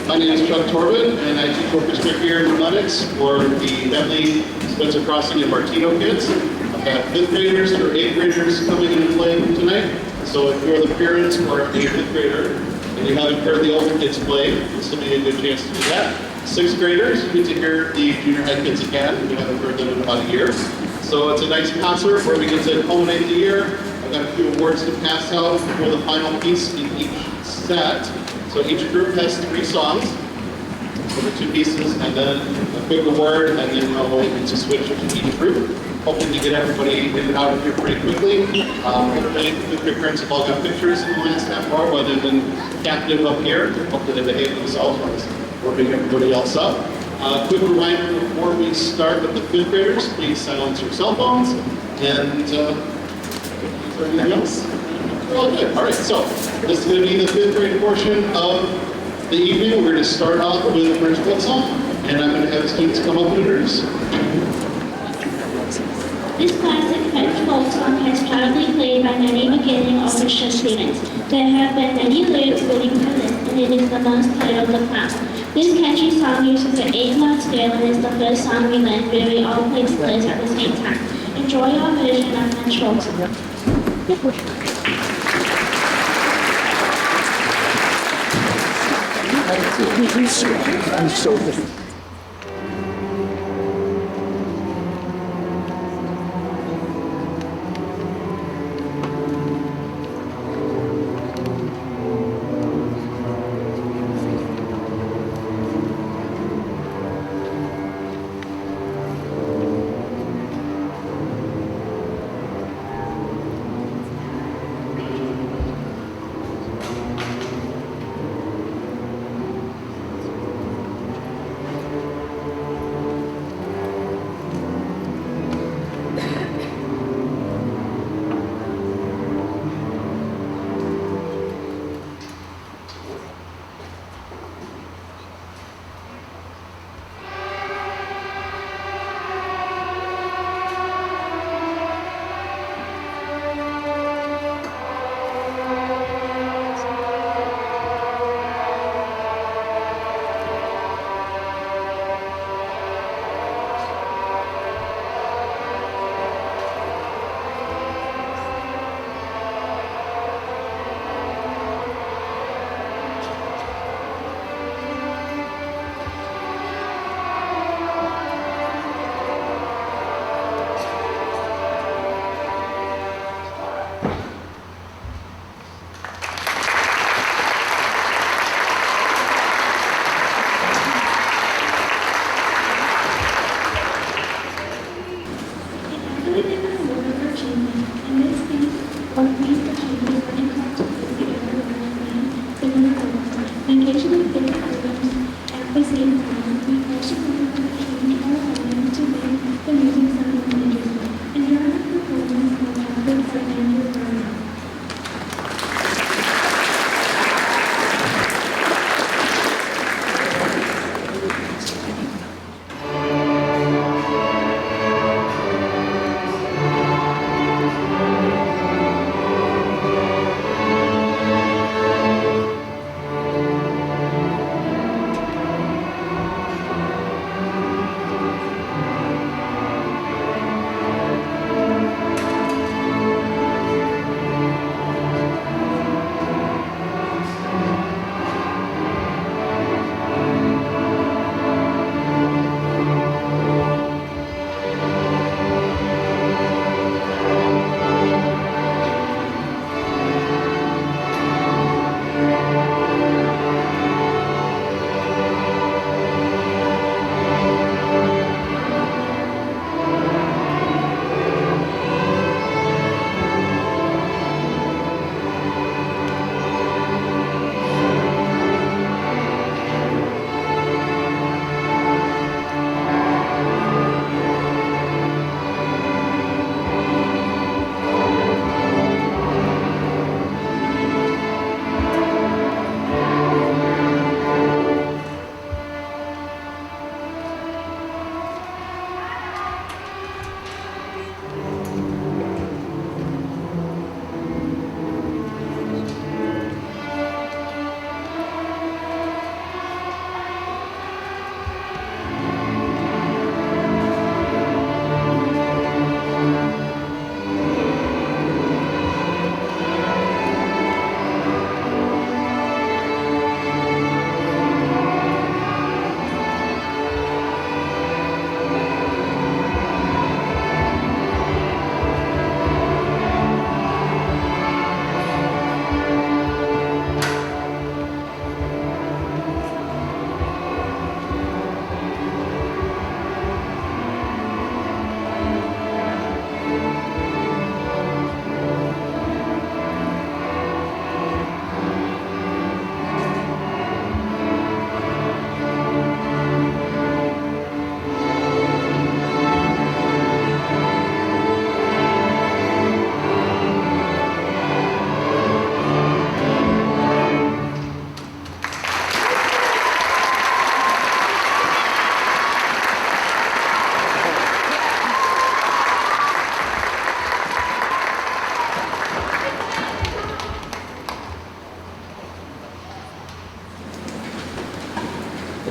My name is Chuck Torben, and I teach orchestra here in Lennox for the Bentley, Spencer Crossing, and Martino kids. I've got 5th graders or 8th graders coming in and playing tonight. So if you're the parents or a 5th grader and you haven't heard the older kids play, this will be a good chance to do that. 6th graders, you get to hear the junior high kids again. We haven't heard them in about a year. So it's a nice concert where we get to culminate the year. I've got a few awards to pass out for the final piece in each set. So each group has 3 songs over 2 pieces, and then a quick award, and then we'll get to switch to each group. Hoping to get everybody in and out of here pretty quickly. Everybody, the parents have all got pictures in the last half hour, while they've been captive up here. Hopefully they behave themselves while it's working everybody else up. Quick reminder before we start with the 5th graders, please silence your cell phones. And is there anything else? We're all good. All right, so this is going to be the 5th grade portion of the evening. We're going to start off with a French folk song, and I'm going to have the students come up and introduce. This classic French folk song has proudly played by many beginning orchestra students. There have been many lyrics waiting for this, and it is the most titled The Clown. This catchy song uses the 8-note scale and is the first song we learned where we all play scales at the same time. Enjoy our version of French folk song. I'm so good.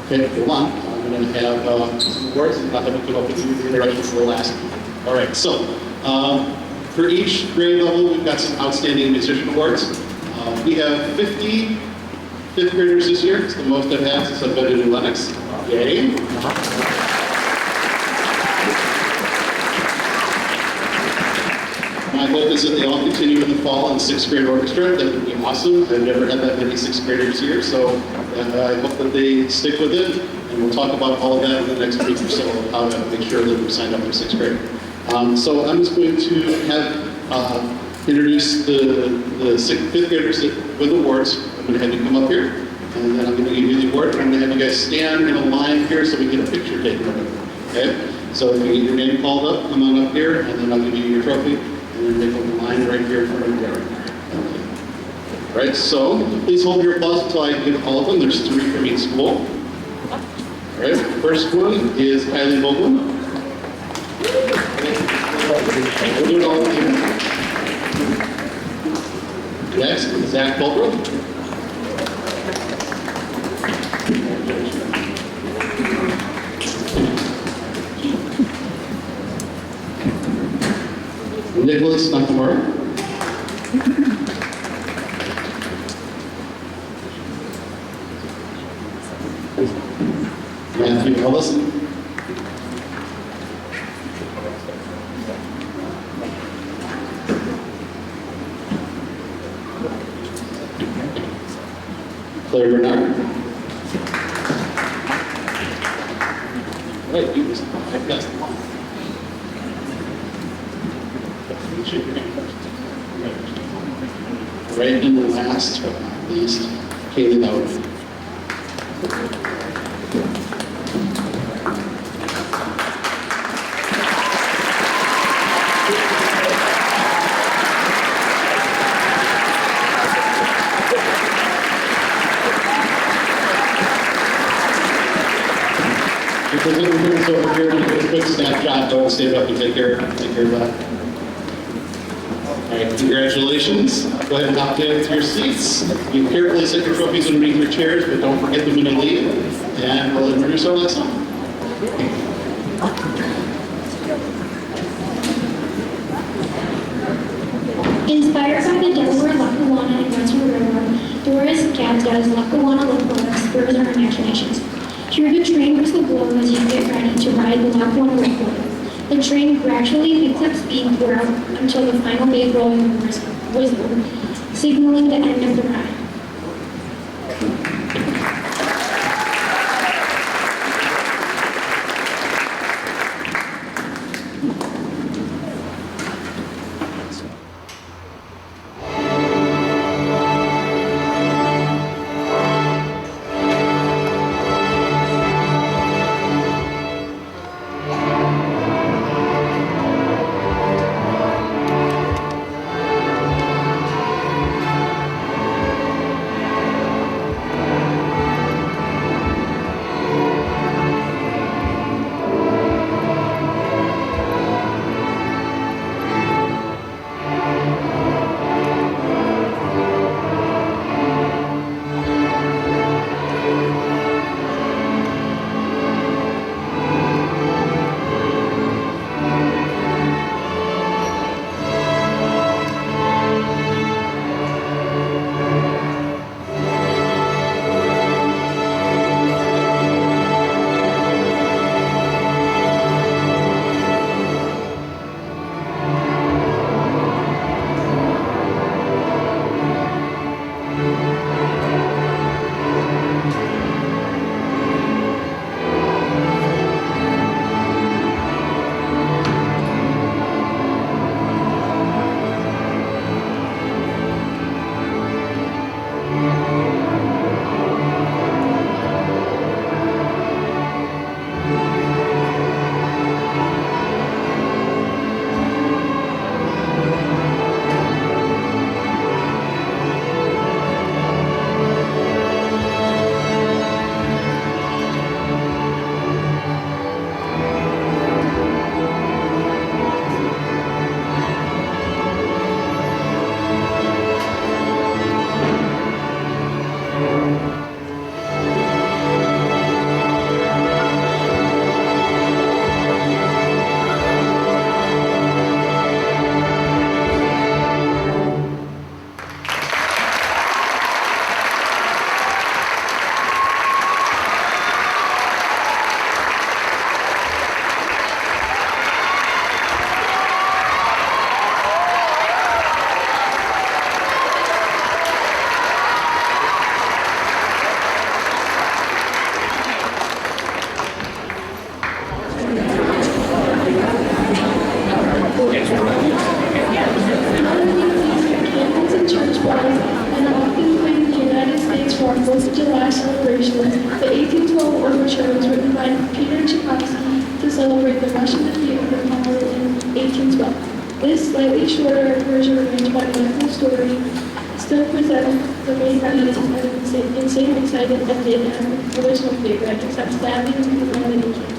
Okay, hold on. I'm going to have some awards, and I'll have to come up with the introductions for the last. All right, so for each grade level, we've got some outstanding musician awards. We have 50 fifth graders this year. It's the most I've had since I've been in New Lenox. Yay. My hope is that they all continue in the fall in sixth grade orchestra. That would be awesome. I've never had that many sixth graders here, so I hope that they stick with it. And we'll talk about all of that in the next week or so, how to make sure that we're signed up for sixth grade. So I'm just going to have introduce the fifth graders with awards. I'm going to have you come up here, and then I'm going to give you the award. I'm going to have you guys stand in a line here so we get a picture taken of it. Okay? So if you get your name called up, come on up here, and then I'll give you your trophy, and then make a line right here in front of you. Okay. All right, so please hold your applause until I give all of them. There's 3 from each school. All right, first one is Kylie Vogel. We'll do it all together. Next is Zach Colbrook. Nicholas Nakamura. Matthew Ellison. Claire Bernard. Right, you was right, and the last but not least, Kaylee Lowry. Because everything's over here, and a quick snapshot, don't stand up and take care of that. All right, congratulations. Go ahead and hop down to your seats. You carefully set your trophies underneath your chairs, but don't forget them when you leave. And we'll introduce our last song. Inspired by the Delaware, Lackawanna, and Western Railroad, Doris Gadsden's Lackawanna locomotive spurs our imaginations. Hear the train whistle blow as you get ready to ride the Lackawanna locomotive. The train gradually picks up speed throughout until the final big rolling whistle, signaling the end of the ride. overture was written by Peter Tchaikovsky to celebrate the Russian defeat of the Poland in 1812. This slightly shorter version arranged by Michael Story still presents the main melodies and the same excitement as did as the original favorite, except sadly the melody changes.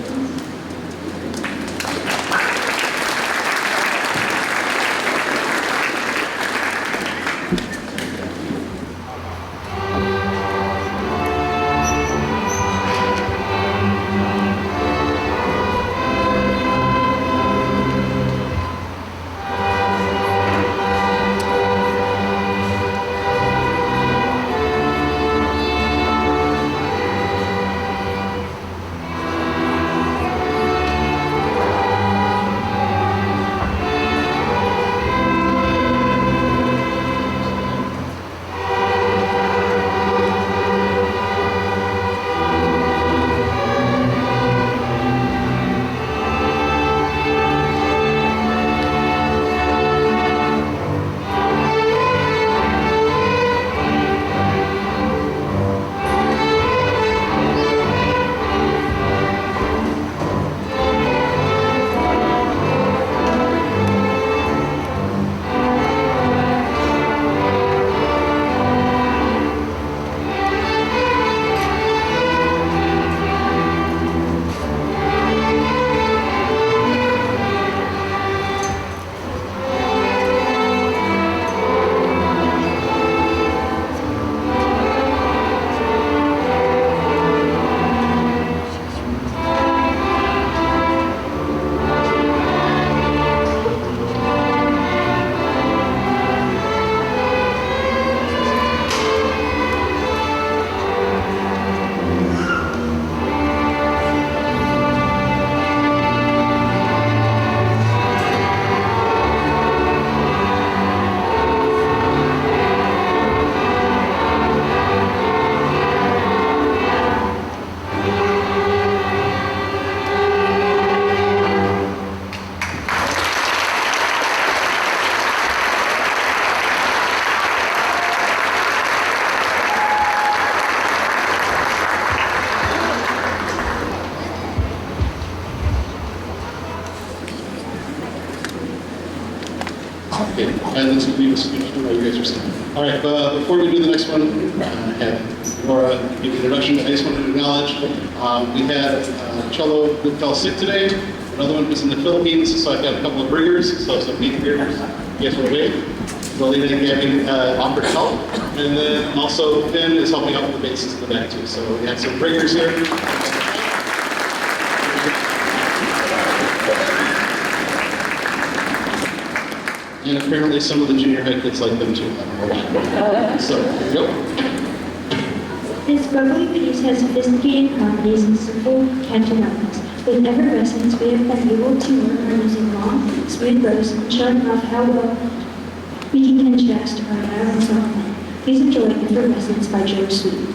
Okay, and let's leave this, you guys are saying. All right, before we do the next one, I have Laura give the introduction. I just wanted to acknowledge we had a cello that fell sick today. Another one was in the Philippines, so I've got a couple of bringers, so some meat graders. You guys want to wait? Lolita and Gabby offered help. And then also Finn is helping out with the basses in the back too. So we have some bringers here. And apparently some of the junior high kids like them too. I don't know why. So, here we go. This bubbly piece has sophisticated harmonies and simple canto melodies. With effervescence, we have been able to work on using long, smooth bursts and showing off how well we can contrast our violin song. Please enjoy Effervescence by George Sweet.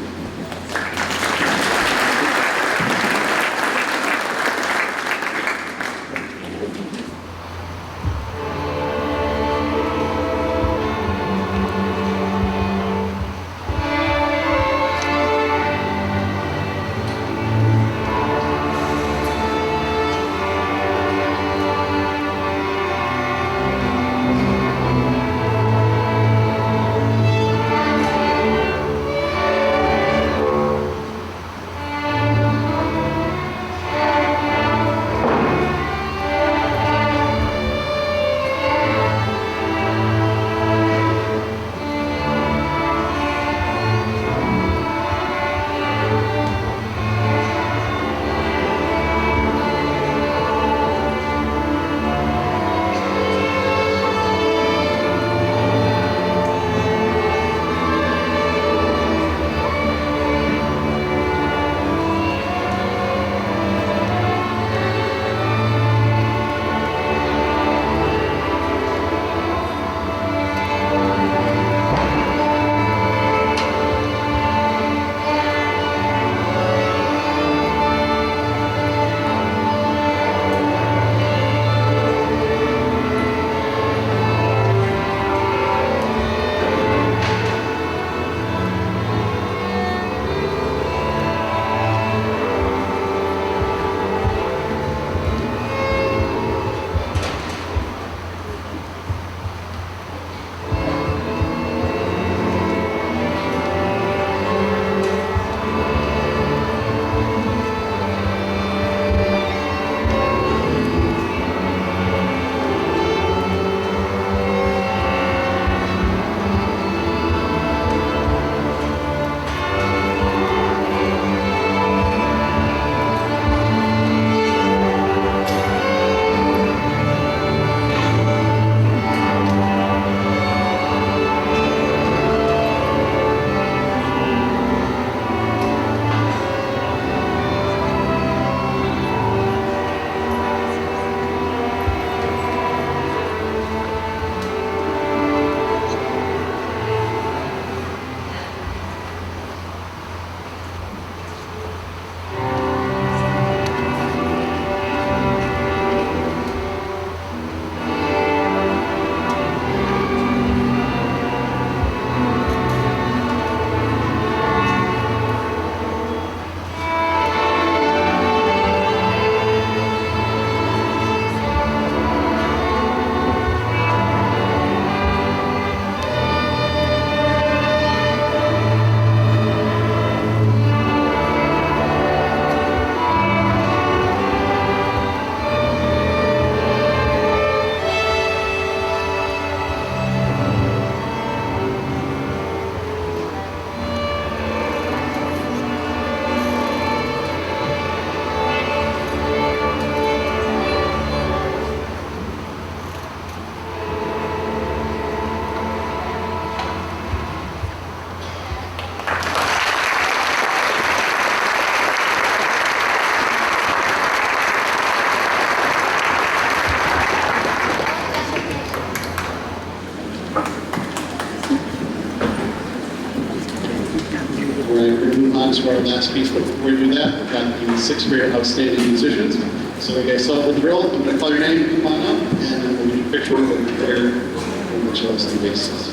our last piece, but before we do that, we've got the sixth grade outstanding musicians. So you guys saw the drill. I'm going to call your name, come on up, and then we'll get a picture of them there on the cello and basses.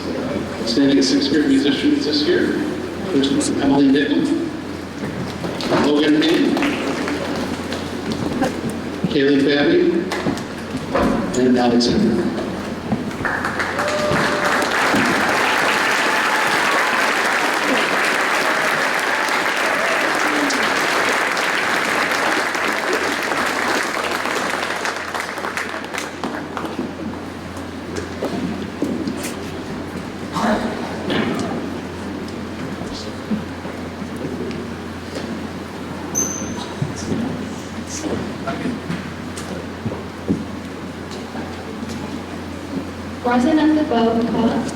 Outstanding sixth grade musicians this year. First was Emily Nickle, Logan Mead, Kaylee Babby, and Alex Henry. Rosin at the bow, pause.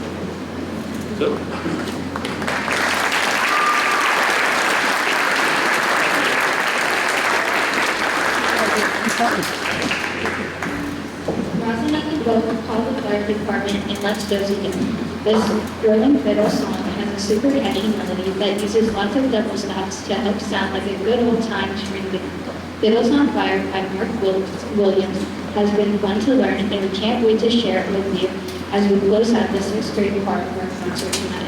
Rosin at the bow, call the fire department and let's doze again. This thrilling fiddle song has a super catchy melody that uses lots of double stops to help sound like a good old time string band. Fiddles on Fire by Mark Williams has been fun to learn, and we can't wait to share it with you as we close out the sixth grade part of our concert tonight.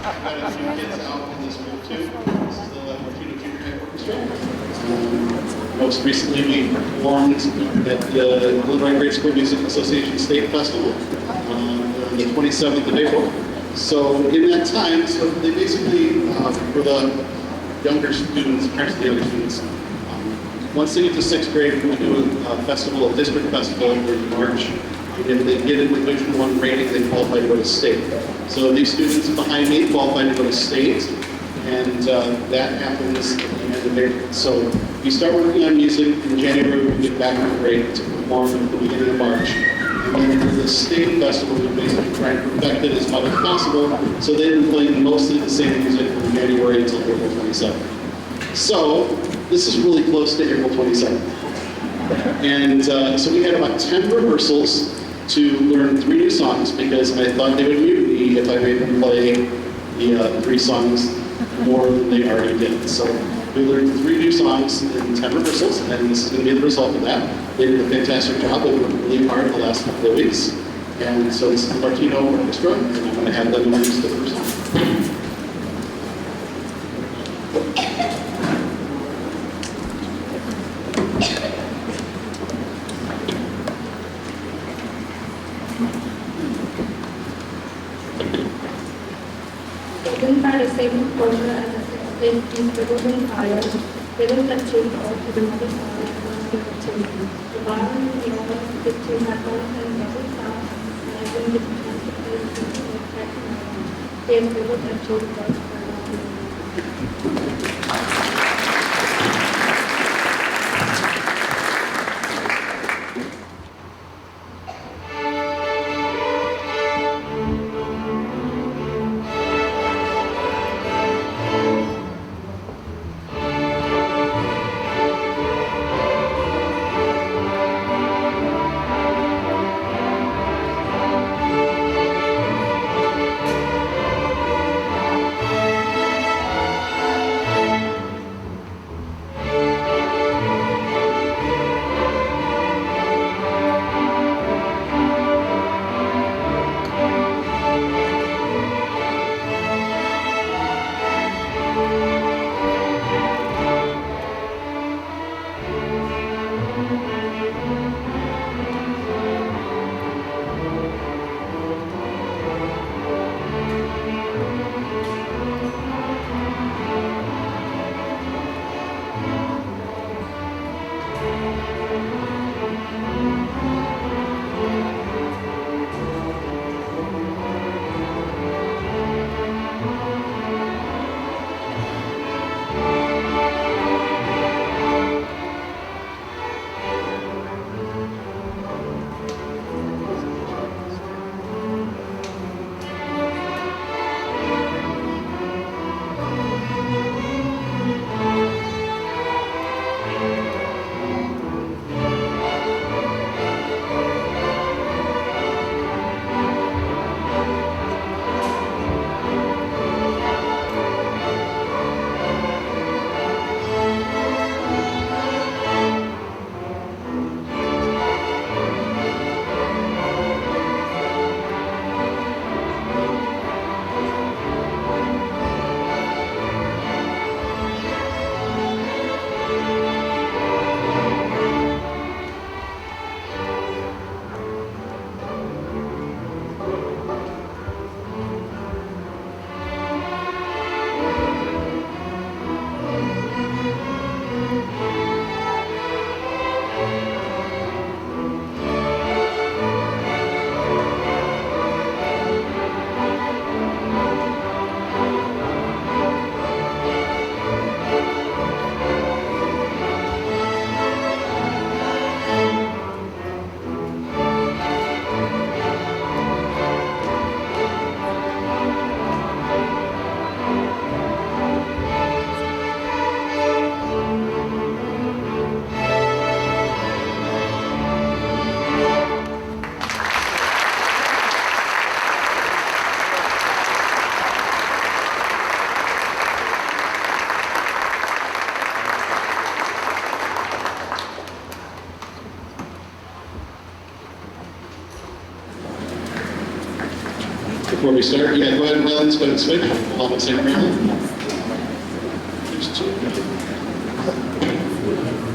I've got a few kids out in this room too. This is the Martino Junior High Orchestra. Most recently, we performed at the Illinois Grade School Music Association State Festival on the 27th of April. So in that time, so they basically, for the younger students, parents of the younger students, once they get to 6th grade, we do a festival, a district festival in March. If they get a Division I rating, they qualify to go to state. So these students behind me qualify to go to state, and that happens at the end of April. So we start working on music in January, we get back on grade to perform at the beginning of March. And then for the state festival, we basically try and perfect it as much as possible. So they've been playing mostly the same music from January until April 27th. So this is really close to April 27th. And so we had about 10 rehearsals to learn 3 new songs because I thought they would mute me if I made them play the 3 songs more than they already did. So we learned 3 new songs in 10 rehearsals, and this is going to be the result of that. They did a fantastic job. They worked really hard the last couple of weeks. And so this is the Martino Orchestra, and I'm going to have them introduce the first song. Taken by the same composer as the sixth in Beethoven Fire, they will achieve all to the mother side of the activity. The violin, the organ, the two metals, and music sound, and I will give chance to play the track and then we will achieve the before we start, yeah, go ahead and violins, go ahead and switch. Hold on, same violin. There's two.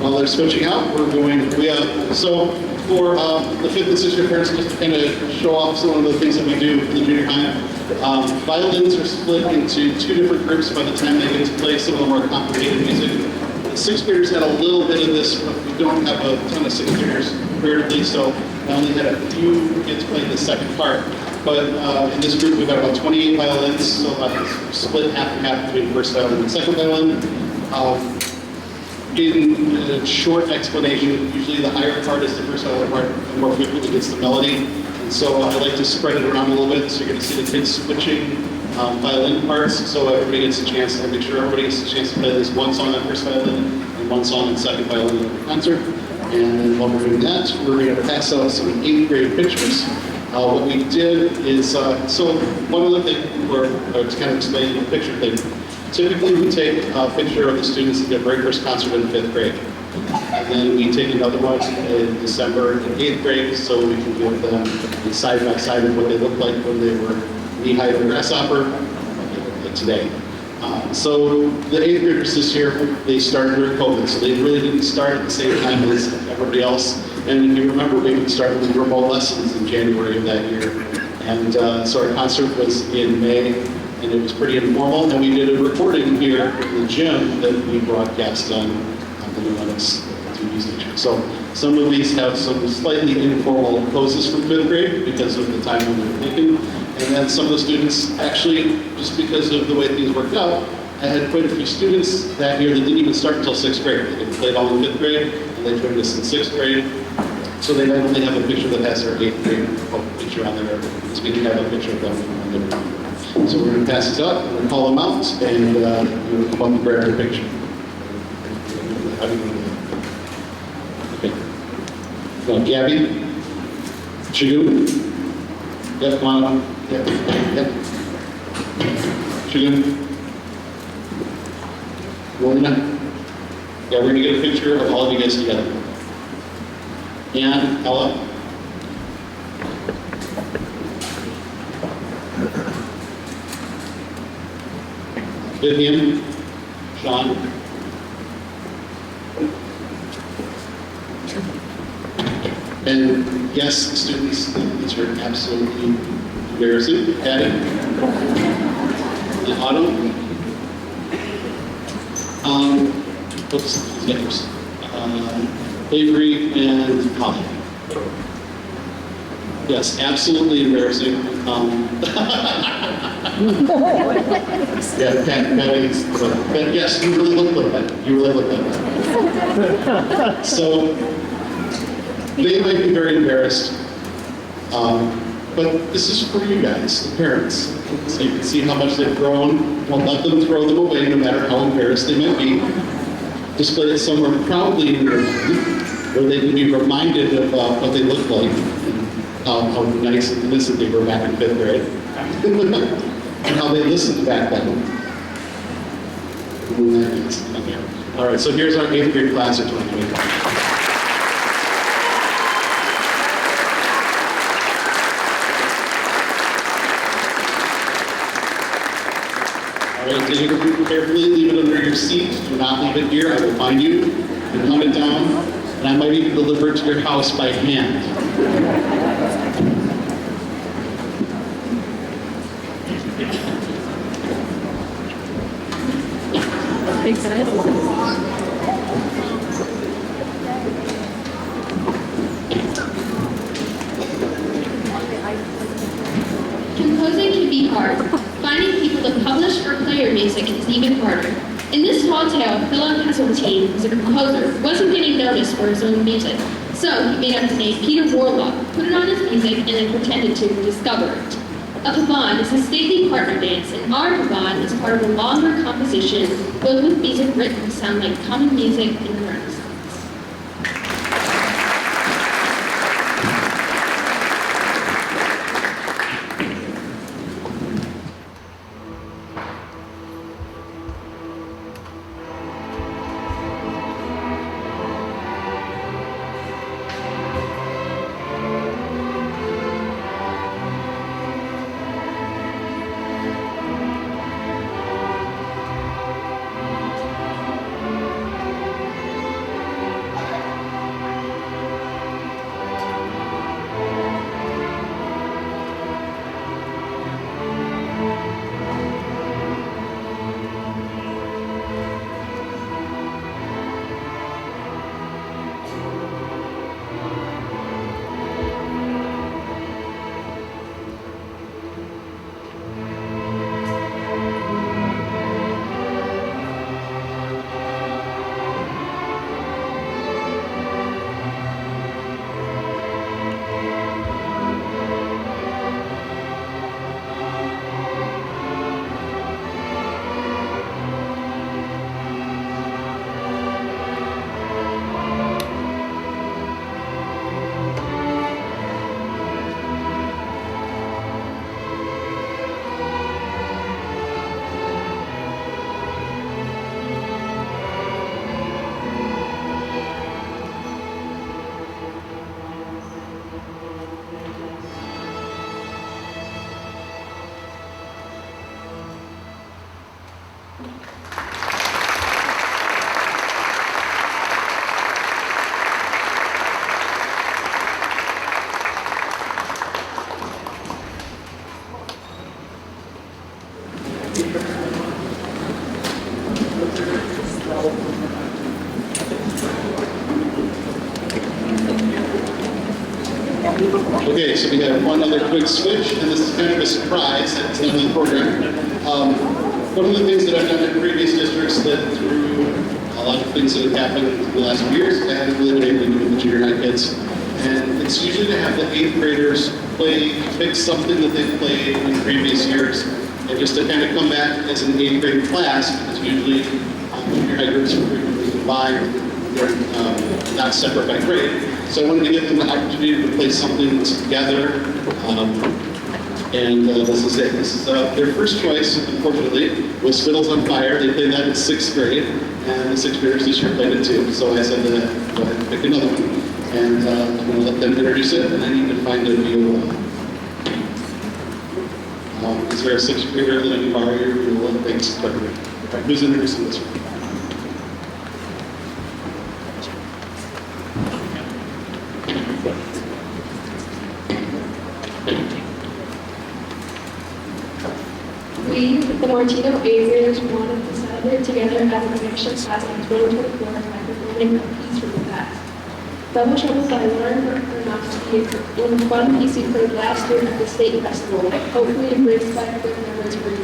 While they're switching out, so for the 5th and 6th grade parents, just to kind of show off some of the things that we do for the junior high. Violins are split into 2 different groups by the time they get to play some of the more complicated music. The 6th graders had a little bit of this, but we don't have a ton of 6th graders comparatively, so I only had a few kids playing the second part. But in this group, we've got about 28 violins, so about split half and half between first violin and second violin. In a short explanation, usually the higher part is the first violin part, and more frequently gets the melody. And so I like to spread it around a little bit, so you're going to see the kids switching violin parts, so everybody gets a chance to make sure everybody gets a chance to play at least one song on first violin and one song on second violin in the concert. And then while we're doing that, we're going to pass out some 8th grade pictures. What we did is, so one other thing, to kind of explain the picture thing. Typically, we take a picture of the students at their very first concert in 5th grade. And then we take another one in December in 8th grade, so we can give them side by side of what they looked like when they were knee-high of a grasshopper, like today. So the 8th graders this year, they started during COVID, so they really didn't start at the same time as everybody else. And if you remember, we started with remote lessons in January of that year. And so our concert was in May, and it was pretty informal. And we did a recording here in the gym that we broadcast on the New Lennox TV station. So some of these have some slightly informal poses from 5th grade because of the time when they were taken. And then some of the students, actually, just because of the way things worked out, I had quite a few students that year that didn't even start until 6th grade. They played all in 5th grade, and they joined us in 6th grade. So they not only have a picture that has their 8th grade picture on there, as we can have a picture of them on their. So we're going to pass this out, we're going to call them out, and we'll come up and grab their picture. How do you want to do that? Okay. Gabby? Shagun? Yep, come on up. Yep. Shagun? Rolina? Yeah, we're going to get a picture of all of you guys together. And Ella? Vivian? Sean? And yes, students, these are absolutely embarrassing. Patty? And Autumn? What's the names? Avery and Holly. Yes, absolutely embarrassing. Yeah, Patty's, but yes, you really look like that. You really look like that. So, they might be very embarrassed, but this is for you guys, the parents. So you can see how much they've grown. Don't let them throw them away, no matter how embarrassed they might be. Display it somewhere proudly in their mind, where they can be reminded of what they look like, and how nice and innocent they were back in 5th grade, and how they listened back then. Okay. All right, so here's our 8th grade class of 2020. All right, take your group carefully, leave it under your seat. Do not leave it here. I will find you and hunt it down, and I might even deliver it to your house by hand. Composing can be hard. Finding people to publish or play your music is even harder. In this tall tale, Philip Heseltine, who's a composer, wasn't getting noticed for his own music. So he made up the name Peter Warlock, put it on his music, and then pretended to discover it. A pavane is a stately partner dance, and our pavane is part of a longer composition filled with music written to sound like common music in the Renaissance. Okay, so we have one other quick switch, and this is kind of a surprise at the end of the program. One of the things that I've done in previous districts that through a lot of things that have happened in the last few years, I haven't really been able to do with the junior high kids. And it's usually to have the 8th graders pick something that they've played in previous years, and just to kind of come back as an 8th grade class, because usually junior high groups are frequently combined, they're not separate by grade. So I wanted to give them the opportunity to play something together. And this is it. This is their first choice, unfortunately, was Fiddles on Fire. They played that in 6th grade, and the 6th graders this year played it too. So I said, go ahead and pick another one. And I'm going to let them introduce it, and I need to find a viola. Is there a 6th grader that I can borrow your viola? Thanks. All right, who's introducing this one? We, the Martino 8th graders, wanted to celebrate together as a connection class on 2024 by performing a piece from the past. Double Trouble by Lauren Bernofsky, one fun piece we played last year at the state festival. Hopefully it brings back good memories for you.